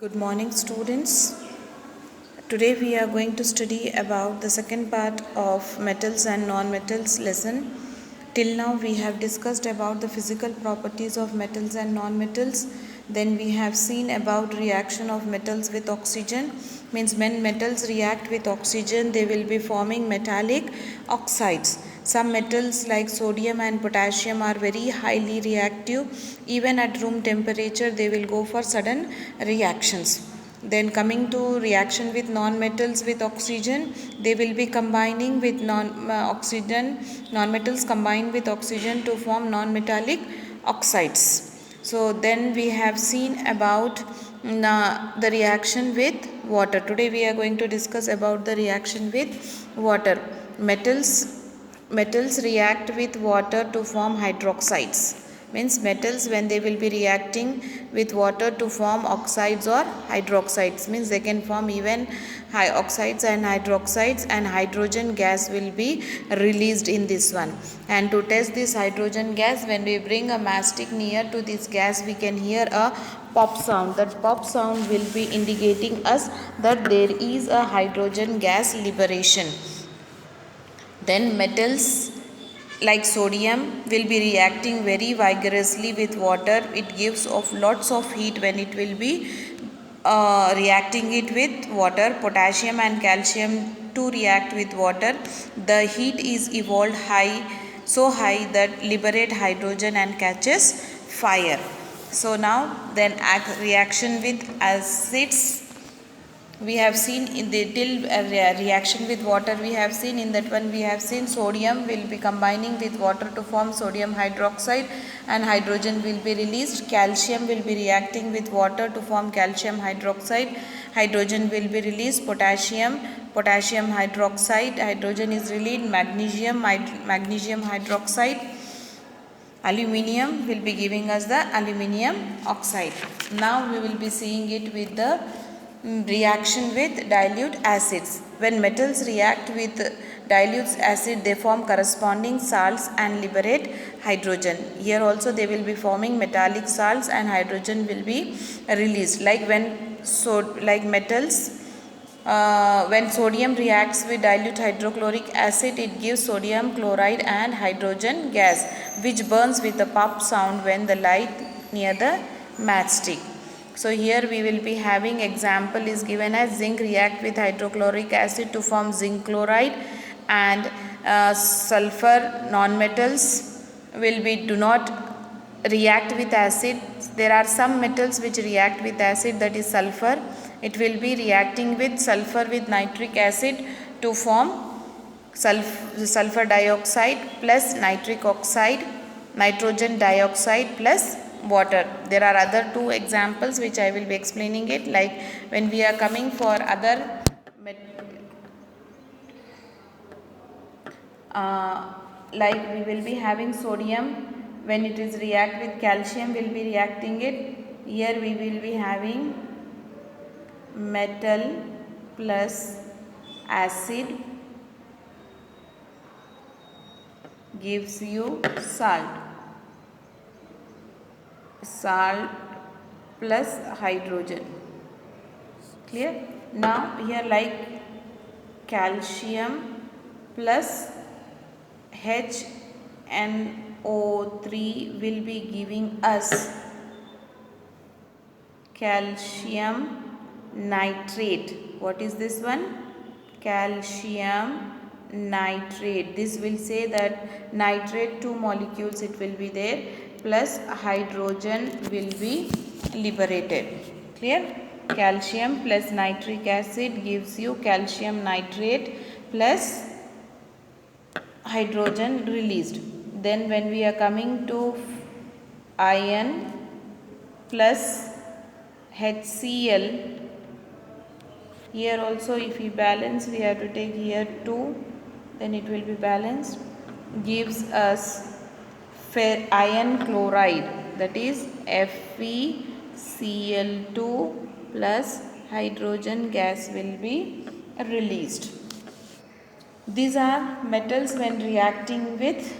Good morning, students. Today we are going to study about the second part of metals and non-metals lesson. Till now we have discussed about the physical properties of metals and non-metals. Then we have seen about reaction of metals with oxygen. Means when metals react with oxygen, they will be forming metallic oxides. Some metals like sodium and potassium are very highly reactive. Even at room temperature, they will go for sudden reactions. Then coming to reaction with non-metals with oxygen, they will be combining with non-metals combine with oxygen to form non-metallic oxides. So then we have seen about the reaction with water. Today we are going to discuss about the reaction with water. Metals react with water to form hydroxides. Means metals, when they will be reacting with water to form oxides or hydroxides, means they can form even oxides and hydroxides, and hydrogen gas will be released in this one. And to test this hydrogen gas, when we bring a mastic near to this gas, we can hear a pop sound. That pop sound will be indicating us that there is a hydrogen gas liberation. Then metals like sodium will be reacting very vigorously with water. It gives off lots of heat when it will be reacting it with water. Potassium and calcium to react with water. The heat is evolved so high that liberate hydrogen and catches fire. So now then reaction with acids, we have seen in the reaction with water. We have seen in that one, we have seen sodium will be combining with water to form sodium hydroxide and hydrogen will be released. Calcium will be reacting with water to form calcium hydroxide, hydrogen will be released. Potassium hydroxide, hydrogen is released. Magnesium hydroxide, aluminium will be giving us the aluminium oxide. Now we will be seeing it with the reaction with dilute acids. When metals react with dilute acid, they form corresponding salts and liberate hydrogen. Here also they will be forming metallic salts and hydrogen will be released. Like when when sodium reacts with dilute hydrochloric acid, it gives sodium chloride and hydrogen gas, which burns with a pop sound when the light near the matchstick. So here we will be having example is given as zinc react with hydrochloric acid to form zinc chloride, and sulfur non-metals will be do not react with acid. There are some metals which react with acid, that is sulfur. It will be reacting with sulfur with nitric acid to form sulfur dioxide plus nitric oxide, nitrogen dioxide plus water. There are other two examples which I will be explaining it. Like when we are coming for other like we will be having sodium, when it is react with calcium will be reacting it. Here we will be having metal plus acid gives you salt plus hydrogen. Clear? Now here like calcium plus HNO3 will be giving us calcium nitrate. What is this one? Calcium nitrate. This will say that nitrate, two molecules it will be there, plus hydrogen will be liberated. Clear? Calcium plus nitric acid gives you calcium nitrate plus hydrogen released. Then when we are coming to iron plus HCl, here also if we balance, we have to take here 2, then it will be balanced, gives us iron chloride, that is FeCl2 plus hydrogen gas will be released. These are metals when reacting with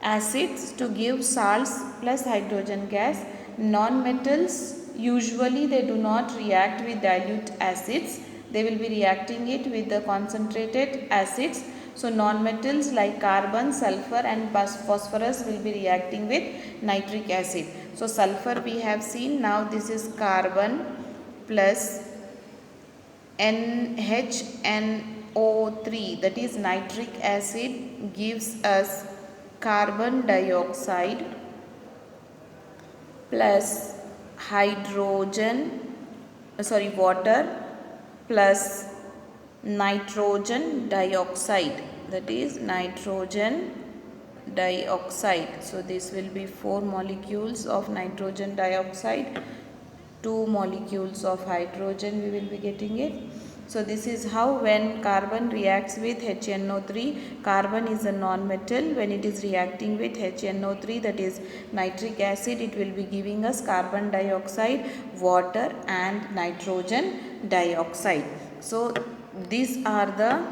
acids to give salts plus hydrogen gas. Non-metals usually they do not react with dilute acids. They will be reacting it with the concentrated acids. So non-metals like carbon, sulfur and phosphorus will be reacting with nitric acid. So sulfur we have seen. Now this is carbon plus NHNO3, that is nitric acid, gives us carbon dioxide plus water plus nitrogen dioxide, that is nitrogen dioxide. So this will be 4 molecules of nitrogen dioxide, 2 molecules of hydrogen we will be getting it. So this is how when carbon reacts with HNO3, carbon is a non-metal. When it is reacting with HNO3, that is nitric acid, it will be giving us carbon dioxide, water and nitrogen dioxide. So these are the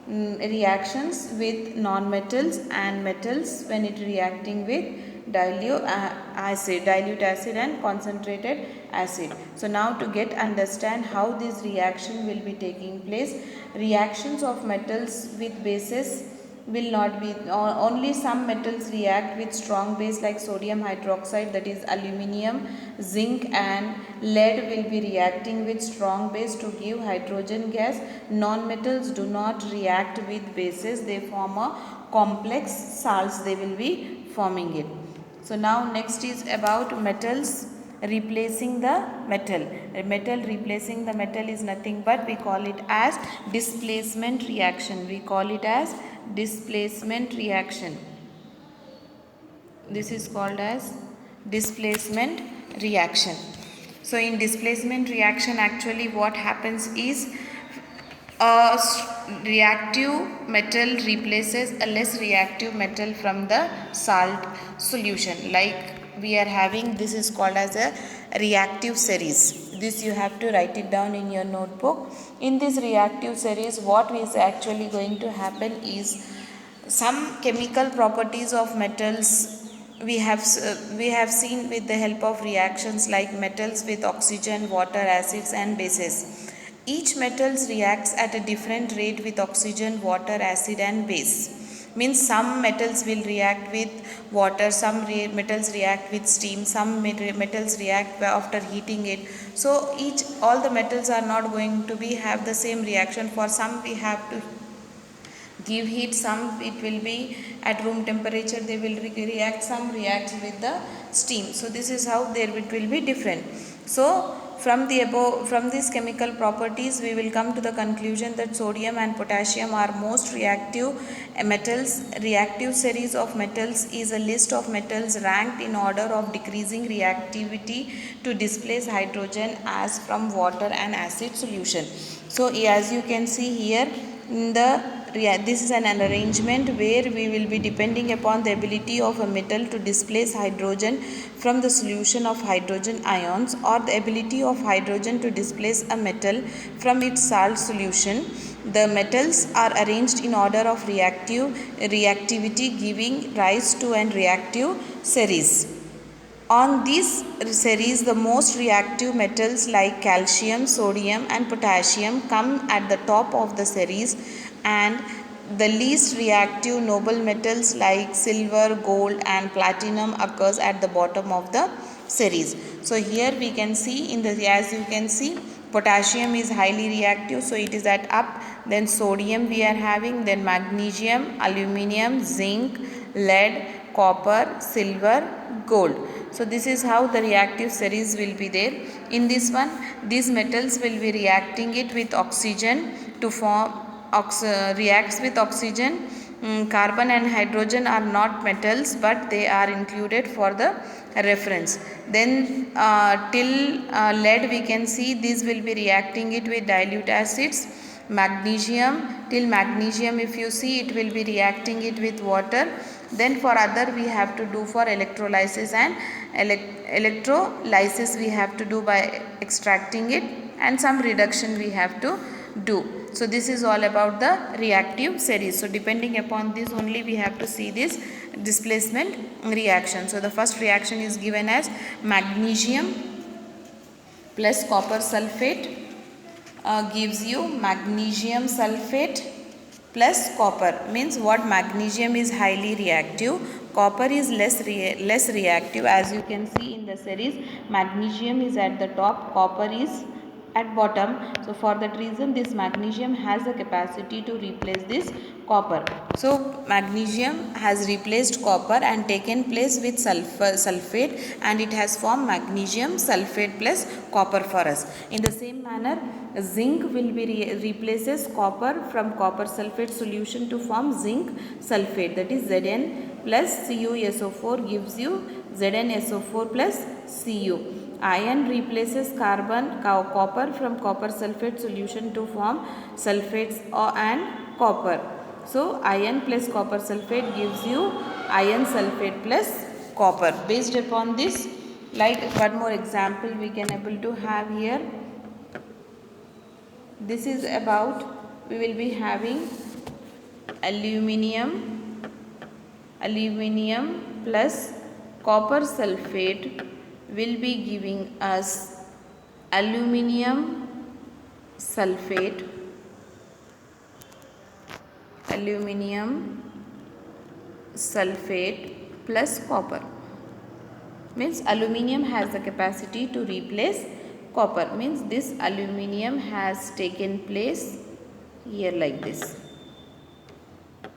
reactions with non-metals and metals when it reacting with dilute acid and concentrated acid. So now to understand how this reaction will be taking place, reactions of metals with bases will not be, only some metals react with strong base like sodium hydroxide, that is aluminium, zinc and lead will be reacting with strong base to give hydrogen gas. Non-metals do not react with bases, they form a complex salts, they will be forming it. So now next is about metals replacing the metal. A metal replacing the metal is nothing but we call it as displacement reaction. We call it as displacement reaction. This is called as displacement reaction. So in displacement reaction, actually what happens is a reactive metal replaces a less reactive metal from the salt solution. Like we are having, this is called as a reactive series. This you have to write it down in your notebook. In this reactive series, what is actually going to happen is some chemical properties of metals we have seen with the help of reactions like metals with oxygen, water, acids and bases. Each metals reacts at a different rate with oxygen, water, acid and base. Means some metals will react with water, some metals react with steam, some metals react after heating it. So all the metals are not going to have the same reaction. For some we have to give heat, some it will be at room temperature, they will react, some reacts with the steam. So this is how it will be different. So from these chemical properties we will come to the conclusion that sodium and potassium are most reactive metals. Reactive series of metals is a list of metals ranked in order of decreasing reactivity to displace hydrogen as from water and acid solution. So as you can see here, this is an arrangement where we will be depending upon the ability of a metal to displace hydrogen from the solution of hydrogen ions, or the ability of hydrogen to displace a metal from its salt solution. The metals are arranged in order of reactivity, giving rise to an reactive series. On this series, the most reactive metals like calcium, sodium and potassium come at the top of the series, and the least reactive noble metals like silver, gold and platinum occurs at the bottom of the series. So here we can see as you can see, potassium is highly reactive, so it is at up. Then sodium we are having, then magnesium, aluminium, zinc, lead, copper, silver, gold. So this is how the reactive series will be there. In this one, these metals will be reacting it with oxygen to form reacts with oxygen. Carbon and hydrogen are not metals, but they are included for the reference. Then till lead we can see, these will be reacting it with dilute acids. Magnesium, till magnesium if you see, it will be reacting it with water. Then for other we have to do for electrolysis, and electrolysis we have to do by extracting it, and some reduction we have to do. So this is all about the reactive series. So depending upon this only we have to see this displacement reaction. So the first reaction is given as magnesium plus copper sulfate gives you magnesium sulfate plus copper. Means what? Magnesium is highly reactive, copper is less reactive. As you can see in the series, magnesium is at the top, copper is at bottom. So for that reason this magnesium has the capacity to replace this copper. So magnesium has replaced copper and taken place with sulfate, and it has formed magnesium sulfate plus copper for us. In the same manner, zinc will be replaces copper from copper sulfate solution to form zinc sulfate, that is Zn plus CuSO4 gives you ZnSO4 plus Cu. Iron replaces copper from copper sulfate solution to form sulfates and copper. So iron plus copper sulfate gives you iron sulfate plus copper. Based upon this, like one more example we can able to have here. This is about, we will be having aluminium plus copper sulfate will be giving us aluminium sulfate plus copper. Means aluminium has the capacity to replace copper. Means this aluminium has taken place here like this,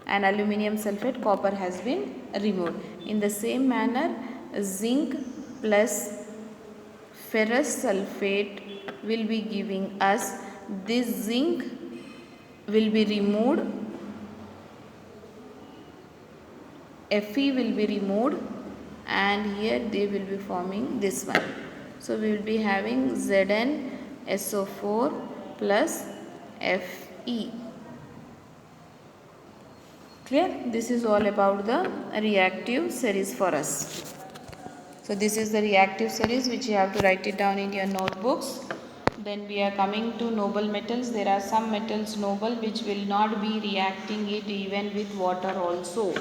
and aluminium sulfate, copper has been removed. In the same manner, zinc plus ferrous sulfate will be giving us, this zinc will be removed, Fe will be removed, and here they will be forming this one. So we will be having ZnSO4 plus Fe. Clear? This is all about the reactive series for us. So this is the reactive series which you have to write it down in your notebooks. Then we are coming to noble metals. There are some metals noble which will not be reacting it even with water also,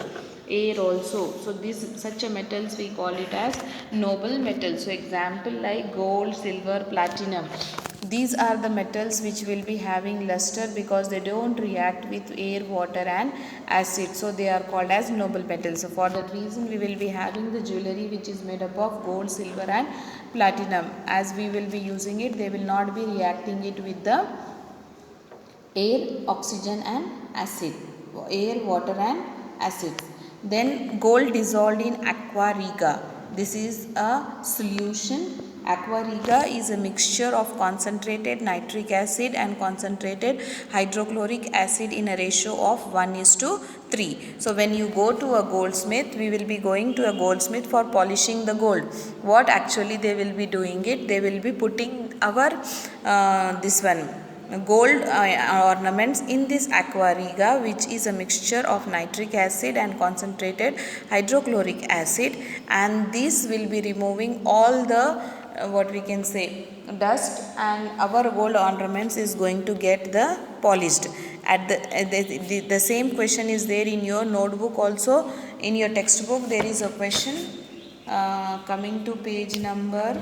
air also. So these such a metals we call it as noble metals. So example like gold, silver, platinum. These are the metals which will be having luster because they don't react with air, water and acid. So they are called as noble metals. So for that reason we will be having the jewelry which is made up of gold, silver and platinum. As we will be using it, they will not be reacting it with the air, oxygen and acid. Air, water and acid. Then gold dissolved in aqua regia. This is a solution. Aqua regia is a mixture of concentrated nitric acid and concentrated hydrochloric acid in a ratio of 1:3. So when you go to a goldsmith, we will be going to a goldsmith for polishing the gold. What actually they will be doing it? They will be putting our this one gold ornaments in this aqua regia, which is a mixture of nitric acid and concentrated hydrochloric acid, and this will be removing all the what we can say dust, and our gold ornaments is going to get the polished. At the same question is there in your notebook also. In your textbook there is a question coming to page number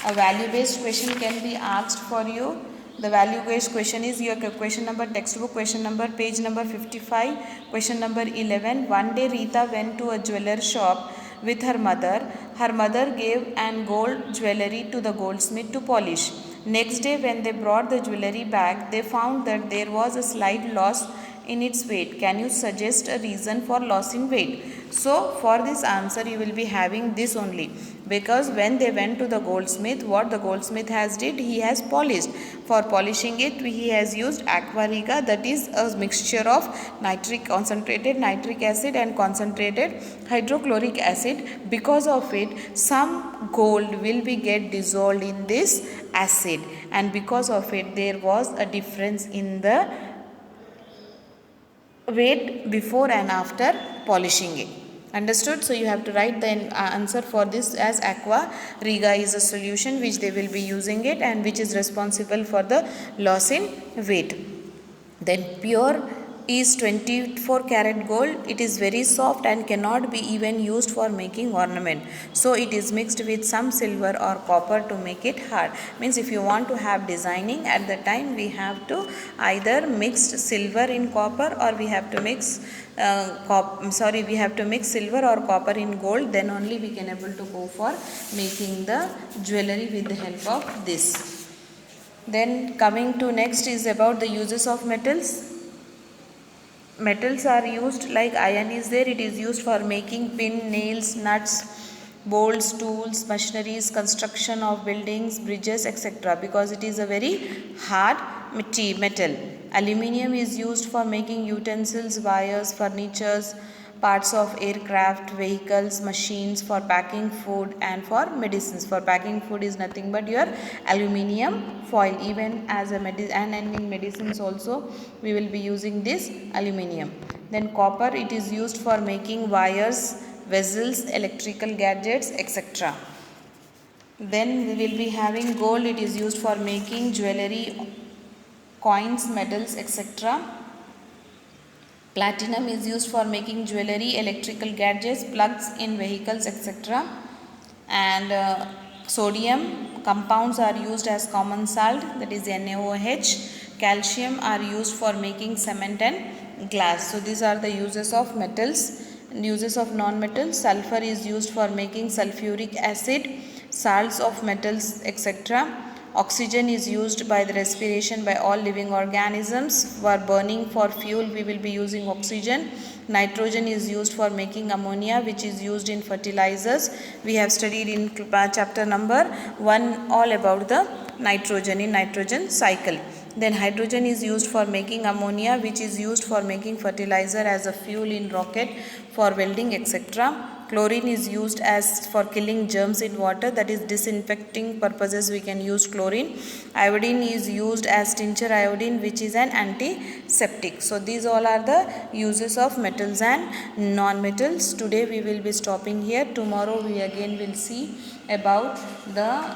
a value based question can be asked for you. The value based question is your question number, textbook question number, page number 55, question number 11. One day Rita went to a jeweler shop with her mother. Her mother gave an gold jewelry to the goldsmith to polish. Next day when they brought the jewelry back, they found that there was a slight loss in its weight. Can you suggest a reason for loss in weight? So for this answer you will be having this only, because when they went to the goldsmith, what the goldsmith has did, he has polished. For polishing it he has used aqua regia, that is a mixture of concentrated nitric acid and concentrated hydrochloric acid. Because of it some gold will be get dissolved in this acid, and because of it there was a difference in the weight before and after polishing it. Understood? So you have to write the answer for this as aqua regia is a solution which they will be using it and which is responsible for the loss in weight. Then pure is 24 karat gold. It is very soft and cannot be even used for making ornament. So it is mixed with some silver or copper to make it hard. Means if you want to have designing at the time, we have to either mix silver in copper or we have to mix we have to mix silver or copper in gold. Then only we can able to go for making the jewelry with the help of this. Then coming to next is about the uses of metals. Metals are used like iron is there. It is used for making pin, nails, nuts, bolts, tools, machineries, construction of buildings, bridges, etc. because it is a very hard metal. Aluminium is used for making utensils, wires, furnitures, parts of aircraft, vehicles, machines, for packing food and for medicines. For packing food is nothing but your aluminium foil. Even as a and in medicines also we will be using this aluminium. Then copper, it is used for making wires, vessels, electrical gadgets, etc. Then we will be having gold. It is used for making jewelry, coins, medals, etc. Platinum is used for making jewelry, electrical gadgets, plugs in vehicles, etc. And sodium compounds are used as common salt, that is NaOH. Calcium are used for making cement and glass. So these are the uses of metals. Uses of non-metals: sulfur is used for making sulfuric acid, salts of metals, etc. Oxygen is used by the respiration by all living organisms. For burning for fuel, we will be using oxygen. Nitrogen is used for making ammonia, which is used in fertilizers. We have studied in chapter number 1 all about the nitrogen in nitrogen cycle. Then hydrogen is used for making ammonia, which is used for making fertilizer as a fuel in rocket, for welding, etc. Chlorine is used as for killing germs in water, that is disinfecting purposes we can use chlorine. Iodine is used as tincture iodine, which is an antiseptic. So these all are the uses of metals and non-metals. Today we will be stopping here. Tomorrow we again will see about the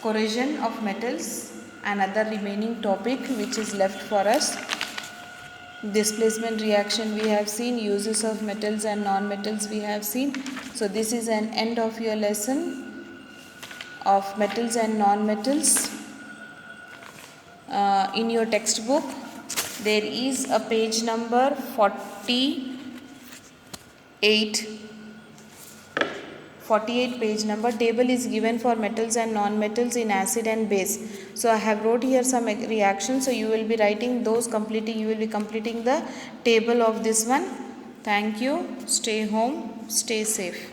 corrosion of metals, another remaining topic which is left for us. Displacement reaction we have seen, uses of metals and non-metals we have seen. So this is an end of your lesson of metals and non-metals. In your textbook there is a page number 48 page number. Table is given for metals and non-metals in acid and base. So I have wrote here some reactions. So you will be writing those, completing. You will be completing the table of this one. Thank you. Stay home. Stay safe.